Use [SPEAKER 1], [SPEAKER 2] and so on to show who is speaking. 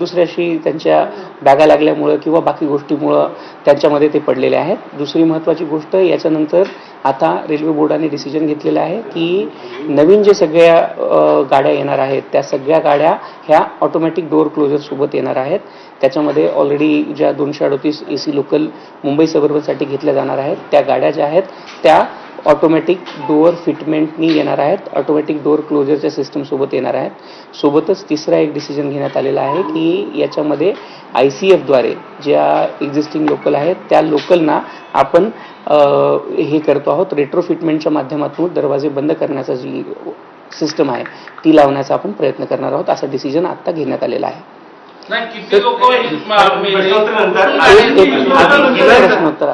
[SPEAKER 1] दुसऱ्याशी त्यांच्या बॅगा लागल्यामुळं किंवा बाकी गोष्टीमुळं त्यांच्यामध्ये ते पडलेले आहेत. दुसरी महत्त्वाची गोष्ट, याच्यानंतर आता रेल्वे बोर्डाने डिसिजन घेतलेलं आहे की नवीन जे सगळ्या गाड्या येणार आहेत त्या सगळ्या गाड्या ह्या ऑटोमॅटिक डोअर क्लोजरसोबत येणार आहेत. त्याच्यामध्ये ऑलरेडी ज्या 238 AC लोकल मुंबई सबअर्बनसाठी घेतल्या जाणार आहेत त्या गाड्या ज्या आहेत त्या ऑटोमॅटिक डोअर फिटमेंटनी येणार आहेत, ऑटोमॅटिक डोअर क्लोजरच्या सिस्टमसोबत येणार आहेत. सोबतच तिसरा एक डिसिजन घेण्यात आलेला आहे की याच्यामध्ये ICFद्वारे ज्या एक्झिस्टिंग लोकल आहेत त्या लोकलना आपण हे करतो आहोत, रेट्रोफिटमेंटच्या माध्यमातून दरवाजे बंद करण्याचा जी सिस्टम आहे ती लावण्याचा आपण प्रयत्न करणार आहोत. असा डिसिजन आता घेण्यात आलेला आहे.
[SPEAKER 2] किती लोक
[SPEAKER 1] प्रश्नोत्तर